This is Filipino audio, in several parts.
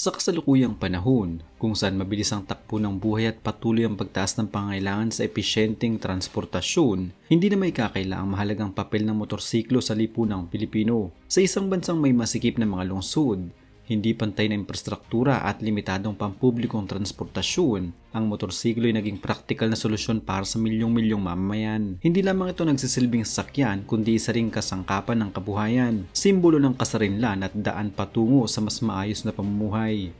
Sa kasalukuyang panahon, kung saan mabilis ang takbo ng buhay at patuloy ang pagtaas ng pangailangan sa episyenteng transportasyon, hindi na may kakailangang ang mahalagang papel ng motorsiklo sa lipunang Pilipino. Sa isang bansang may masikip na mga lungsod, hindi pantay na infrastruktura at limitadong pampublikong transportasyon, ang motorsiklo ay naging praktikal na solusyon para sa milyong-milyong mamamayan. Hindi lamang ito nagsisilbing sasakyan kundi isa ring kasangkapan ng kabuhayan, simbolo ng kasarinlan at daan patungo sa mas maayos na pamumuhay.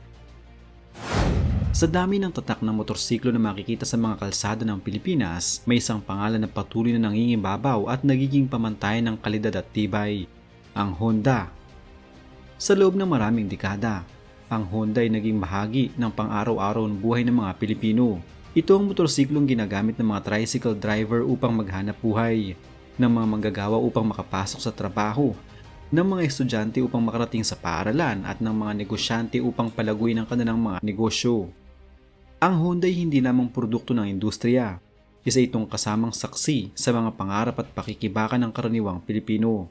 Sa dami ng tatak ng motorsiklo na makikita sa mga kalsada ng Pilipinas, may isang pangalan na patuloy na nangingibabaw at nagiging pamantayan ng kalidad at tibay: ang Honda. Sa loob ng maraming dekada, ang Honda ay naging bahagi ng pang-araw-araw ng buhay ng mga Pilipino. Ito ang motorsiklong ginagamit ng mga tricycle driver upang maghanap buhay, ng mga manggagawa upang makapasok sa trabaho, ng mga estudyante upang makarating sa paaralan at ng mga negosyante upang palaguin ang kanilang mga negosyo. Ang Honda ay hindi lamang produkto ng industriya, isa itong kasamang saksi sa mga pangarap at pakikibaka ng karaniwang Pilipino.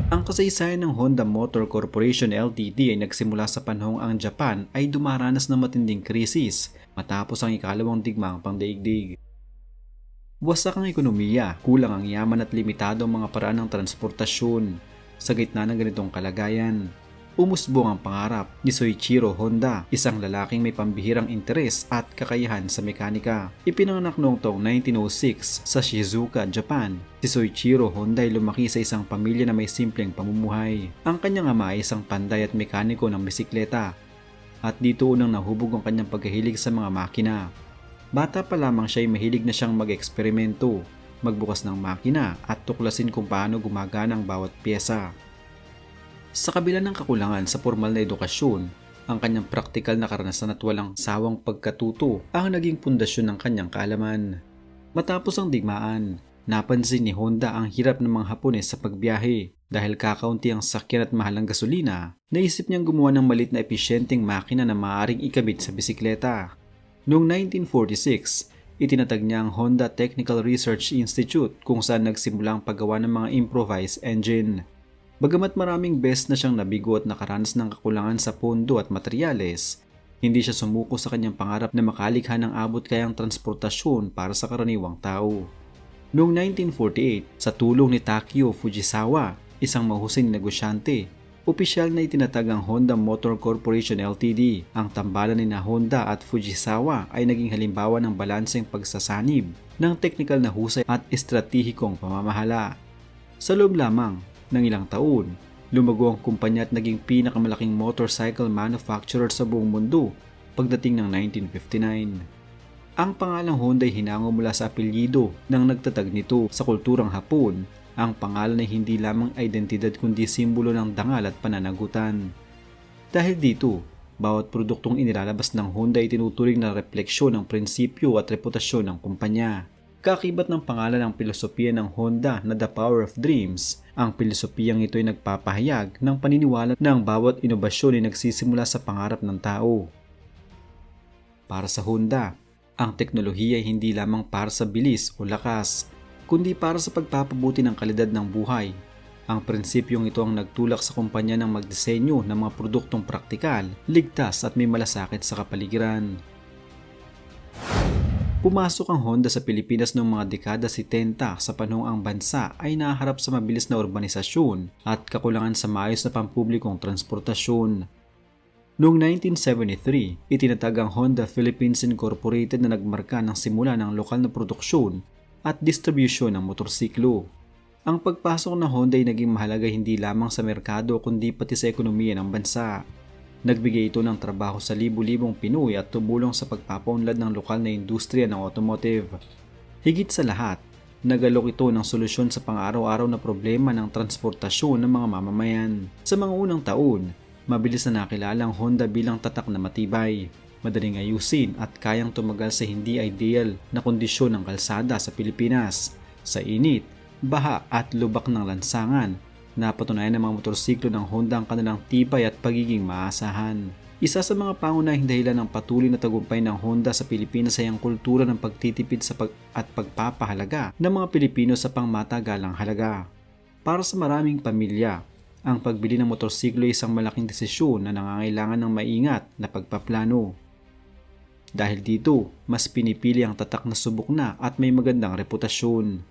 Ang kasaysayan ng Honda Motor Corporation Ltd ay nagsimula sa panahong ang Japan ay dumaranas ng matinding krisis matapos ang ikalawang digmaang pangdaigdig. Wasak ang ekonomiya, kulang ang yaman at limitado ang mga paraan ng transportasyon. Sa gitna ng ganitong kalagayan, umusbong ang pangarap ni Soichiro Honda, isang lalaking may pambihirang interes at kakayahan sa mekanika. Ipinanganak noong taong 1906 sa Shizuoka, Japan. Si Soichiro Honda ay lumaki sa isang pamilya na may simpleng pamumuhay. Ang kanyang ama ay isang panday at mekaniko ng bisikleta, at dito unang nahubog ang kanyang pagkahilig sa mga makina. Bata pa lamang siya ay mahilig na siyang mag-eksperimento, magbukas ng makina at tuklasin kung paano gumagana ang bawat pyesa. Sa kabila ng kakulangan sa formal na edukasyon, ang kanyang praktikal na karanasan at walang sawang pagkatuto ang naging pundasyon ng kanyang kaalaman. Matapos ang digmaan, napansin ni Honda ang hirap ng mga Hapones sa pagbiyahe. Dahil kakaunti ang sakyan at mahal ang gasolina, naisip niyang gumawa ng malit na episyenteng makina na maaaring ikabit sa bisikleta. Noong 1946, itinatag niya ang Honda Technical Research Institute kung saan nagsimula ang paggawa ng mga improvised engine. Bagamat maraming beses na siyang nabigo at nakaranas ng kakulangan sa pondo at materyales, hindi siya sumuko sa kanyang pangarap na makalikha ng abot kayang transportasyon para sa karaniwang tao. Noong 1948, sa tulong ni Takeo Fujisawa, isang mahusay na negosyante, opisyal na itinatag ang Honda Motor Corporation Ltd. Ang tambalan ni Honda at Fujisawa ay naging halimbawa ng balanseng pagsasanib ng teknikal na husay at estratehikong pamamahala. Sa loob lamang ng ilang taon, lumago ang kumpanya at naging pinakamalaking motorcycle manufacturer sa buong mundo pagdating ng 1959. Ang pangalang Honda ay hinango mula sa apelyido ng nagtatag nito. Sa kulturang Hapon, ang pangalan ay hindi lamang identidad kundi simbolo ng dangal at pananagutan. Dahil dito, bawat produktong inilalabas ng Honda ay tinuturing na refleksyon ng prinsipyo at reputasyon ng kumpanya. Kakibat ng pangalan ng pilosopiya ng Honda na The Power of Dreams, ang pilosopiyang ito ay nagpapahayag ng paniniwala na ang bawat inobasyon ay nagsisimula sa pangarap ng tao. Para sa Honda, ang teknolohiya ay hindi lamang para sa bilis o lakas, kundi para sa pagpapabuti ng kalidad ng buhay. Ang prinsipyong ito ang nagtulak sa kumpanya ng magdisenyo ng mga produktong praktikal, ligtas at may malasakit sa kapaligiran. Pumasok ang Honda sa Pilipinas noong mga dekada 70 sa panahong ang bansa ay naharap sa mabilis na urbanisasyon at kakulangan sa maayos na pampublikong transportasyon. Noong 1973, itinatag ang Honda Philippines Incorporated na nagmarka ng simula ng lokal na produksyon at distribusyon ng motorsiklo. Ang pagpasok ng Honda ay naging mahalaga hindi lamang sa merkado kundi pati sa ekonomiya ng bansa. Nagbigay ito ng trabaho sa libu-libong Pinoy at tumulong sa pagpapaunlad ng lokal na industriya ng automotive. Higit sa lahat, nagalok ito ng solusyon sa pang-araw-araw na problema ng transportasyon ng mga mamamayan. Sa mga unang taon, mabilis na nakilala ang Honda bilang tatak na matibay, madaling ayusin at kayang tumagal sa hindi ideal na kondisyon ng kalsada sa Pilipinas. Sa init, baha at lubak ng lansangan, napatunayan ng mga motorsiklo ng Honda ang kanilang tibay at pagiging maasahan. Isa sa mga pangunahing dahilan ng patuloy na tagumpay ng Honda sa Pilipinas ay ang kultura ng pagtitipid at pagpapahalaga ng mga Pilipino sa pangmatagalang halaga. Para sa maraming pamilya, Ang pagbili ng motorsiklo ay isang malaking desisyon na nangangailangan ng maingat na pagpaplano. Dahil dito, mas pinipili ang tatak na subok na at may magandang reputasyon.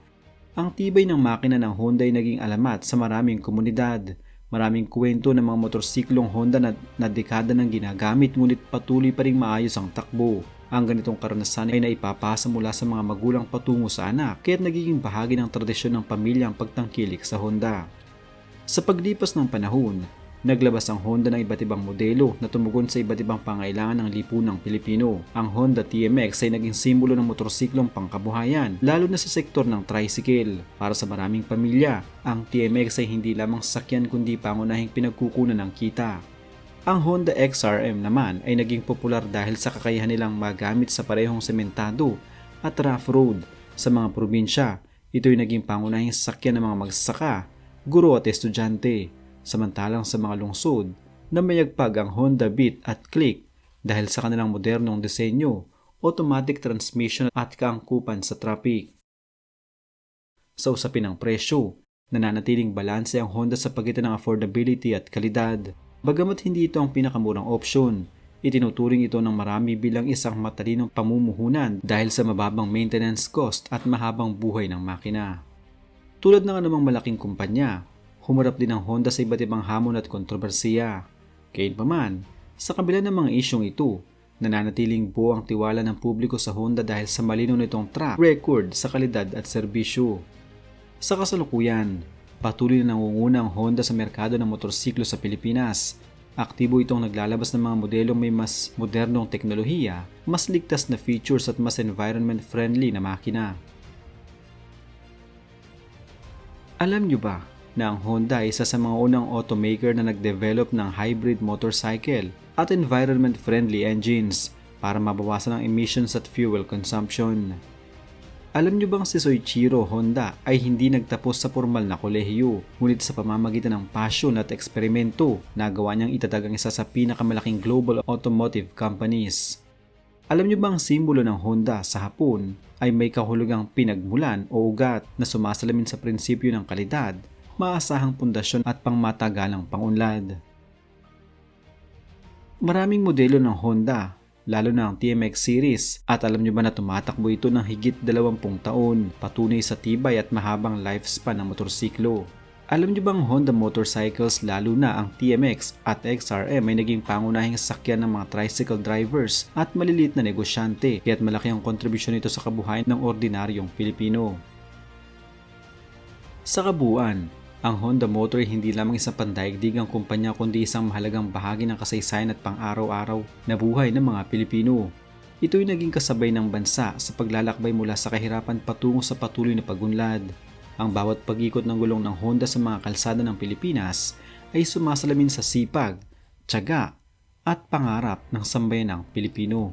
Ang tibay ng makina ng Honda ay naging alamat sa maraming komunidad. Maraming kwento ng mga motorsiklong Honda na dekada nang ginagamit ngunit patuloy pa ring maayos ang takbo. Ang ganitong karanasan ay naipapasa mula sa mga magulang patungo sa anak kaya't nagiging bahagi ng tradisyon ng pamilya ang pagtangkilik sa Honda. Sa paglipas ng panahon, naglabas ang Honda ng iba't ibang modelo na tumugon sa iba't ibang pangailangan ng lipunang Pilipino. Ang Honda TMX ay naging simbolo ng motorsiklong pangkabuhayan, lalo na sa sektor ng tricycle. Para sa maraming pamilya, ang TMX ay hindi lamang sasakyan kundi pangunahing pinagkukunan ng kita. Ang Honda XRM naman ay naging popular dahil sa kakayahan nilang magamit sa parehong sementado at rough road. Sa mga probinsya, ito ay naging pangunahing sasakyan ng mga magsasaka, guro at estudyante. Samantalang sa mga lungsod, namayagpag ang Honda Beat at Click dahil sa kanilang modernong disenyo, automatic transmission at kaangkupan sa traffic. Sa usapin ng presyo, nananatiling balanse ang Honda sa pagitan ng affordability at kalidad. Bagamat hindi ito ang pinakamurang opsyon, itinuturing ito ng marami bilang isang matalinong pamumuhunan dahil sa mababang maintenance cost at mahabang buhay ng makina. Tulad ng anumang malaking kumpanya, humarap din ang Honda sa iba't ibang hamon at kontrobersiya. Gayunpaman, sa kabila ng mga isyong ito, nananatiling buo ang tiwala ng publiko sa Honda dahil sa malinaw nitong track record sa kalidad at serbisyo. Sa kasalukuyan, patuloy na nangunguna ang Honda sa merkado ng motorsiklo sa Pilipinas. Aktibo itong naglalabas ng mga modelong may mas modernong teknolohiya, mas ligtas na features at mas environment-friendly na makina. Alam nyo ba na ang Honda ay isa sa mga unang automaker na nag-develop ng hybrid motorcycle at environment-friendly engines para mabawasan ang emissions at fuel consumption? Alam nyo bang si Soichiro Honda ay hindi nagtapos sa formal na kolehiyo, ngunit sa pamamagitan ng passion at eksperimento, nagawa niyang itatag ang isa sa pinakamalaking global automotive companies. Alam nyo bang simbolo ng Honda sa Hapon ay may kahulugang pinagmulan o ugat na sumasalamin sa prinsipyo ng kalidad, maasahang pundasyon at pangmatagalang pangunlad? Maraming modelo ng Honda, lalo na ang TMX series, at alam nyo ba na tumatakbo ito ng higit 20 taon, patunay sa tibay at mahabang lifespan ng motorsiklo. Alam nyo bang Honda motorcycles, lalo na ang TMX at XRM, ay naging pangunahing sasakyan ng mga tricycle drivers at maliliit na negosyante, kaya't malaki ang kontribusyon nito sa kabuhayan ng ordinaryong Pilipino. Sa kabuuan, ang Honda Motor ay hindi lamang isang pandaigdigang kumpanya kundi isang mahalagang bahagi ng kasaysayan at pang-araw-araw na buhay ng mga Pilipino. Ito ay naging kasabay ng bansa sa paglalakbay mula sa kahirapan patungo sa patuloy na pagunlad. Ang bawat pag-ikot ng gulong ng Honda sa mga kalsada ng Pilipinas ay sumasalamin sa sipag, tiyaga at pangarap ng sambayanang Pilipino.